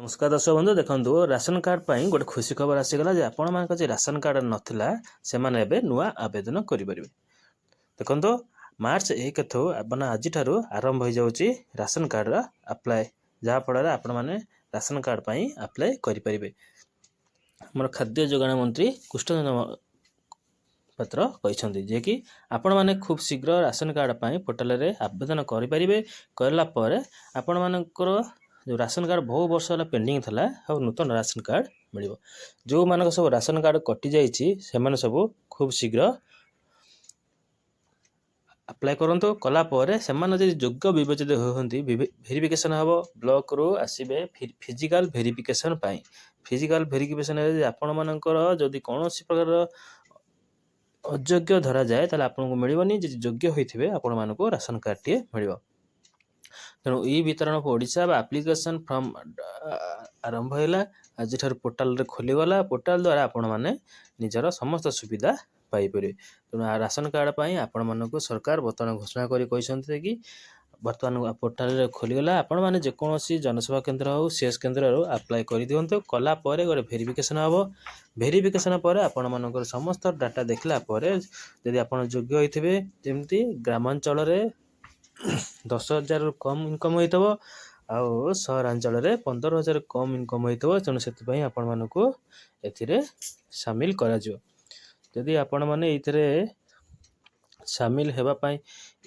नमस्कार दर्शक बंधु देखो राशन कार्ड पर गोटे खुशी खबर आसीगला आपण मान राशन कार्ड नाला से नुआ आवेदन करेंगे। देखो मार्च 1 थो आज आरंभ हो जाऊँगी राशन कार्ड अप्लाय जहाँफल आपण मैंने राशन कार्ड पर अप्लाय करेंगे। मोर खाद्य जोगाण मंत्री कृष्णचंद्र पात्र कहते जे कि आपण मैंने खूब शीघ्र राशन कार्ड पर पोर्टाल रे आवेदन करेंगे। करापर आपण मानकर जो राशन कार्ड बहु वर्ष है पेंडिंग था और नूतन राशन कार्ड मिल जो मान सब राशन कार्ड कटि जाने सब खूब शीघ्र अप्लाई करंतु कलापर से योग्य विवेचित होती वेरिफिकेशन हम ब्लॉक रू आसवे फिजिकल वेरिफिकेशन फिजिकल वेरिफिकेशन आपण मानकर जदि कौन प्रकार अयोग्य धरा जाए ताले आपको मिलनी योग्य होते आपण मानक राशन कार्ड टे मिल तेणु ई वितरण ओडिशा एप्लिकेशन फॉर्म आरंभ है आज पोर्टाल खोलीगला पोर्टाल द्वारा आपण मैंने निजर समस्त सुविधा पाइपर। तेणु राशन कार्ड पर आपण मानक सरकार बर्तमान घोषणा कर कि बर्तमान पोर्टाल खोलीगला आपण मैंने जेकोसी जनसेवा केन्द्र हो सीएस केन्द्र अप्लाई कर दिंतु कलापर गोटे वेरिफिकेशन हम वेरिफिकेशन पर आपण मानकर समस्त डाटा देखला यदि आप योग्य होते जमी ग्रामांचल 10,000 कम इनकम होइतबो आउ सहरांचल 15,000 कम इनकम होइतबो तेणु से आपण मानक एथिरे सामिल करा जिवो। यदि आपण माने एथिरे सामिल हेबा पई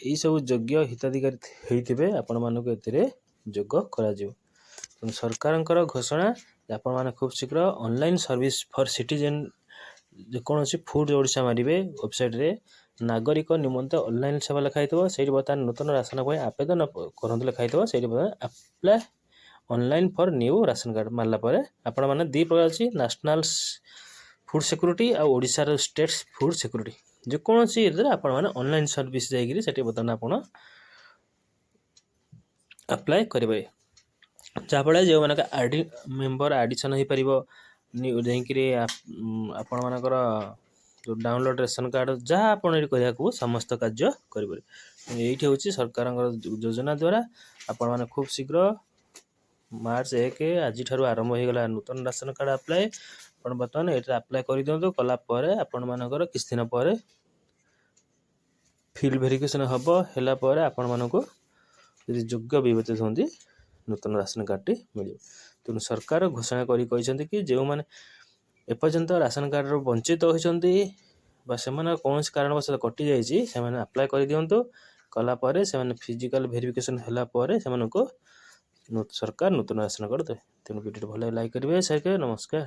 एई सब योग्य हिताधिकारी होइतिबे आपण मानक एथिरे योग्य करा जिवो। तेणु सरकारंकर घोषणा आपण माने खूब शीघ्र ऑनलाइन सर्विस फॉर सिटीजन जेकोसी फूड ओडिशा मारिबे वेबसाइट रे नागरिक निमंते ऑनलाइन सेवा लिखाई से बर्तमान नूतन राशन कार्ड आवेदन करते लिखाई से apply online for new ration card मारला आपण मैंने दी प्रकार अच्छी नेशनल फूड सिक्योरिटी और ओडिशा स्टेट फूड सिक्योरिटी जेकोसी आपण मैंने ऑनलाइन सर्विस जाकि बर्तमान आप अप्लाई करेंगे जहाँफल जो मैंने आईडी मेंबर एडिशन हो पार आपण मानकर जो डाउनलोड राशन कार्ड जहाँ आप करने समस्त कार्य करेंगे। ये हूँ सरकार योजना द्वारा आपण मैंने खूब शीघ्र मार्च 1 आज आरंभ होगा नूतन राशन कार्ड अप्लाई आप बर्तमान ये अप्लाई कर दिंतु कलापर आपण मानकर किछ दिन पर फिल्ड वेरिफिकेशन हम है आपण मानक योग्य विवेचित होती नूतन राशन कार्ड टी मिल। तेणु सरकार घोषणा कर कि जो मैंने एपर्यंत राशन कार्ड वंचित होती कौन कारणवश कटि जाए अप्लाई कर दिंतु कलापर से फिजिकल वेरिफिकेशन है सरकार नूतन राशन कार्ड देवे। तेणु वीडियो भल लाइक करेंगे शेयर करेंगे। नमस्कार।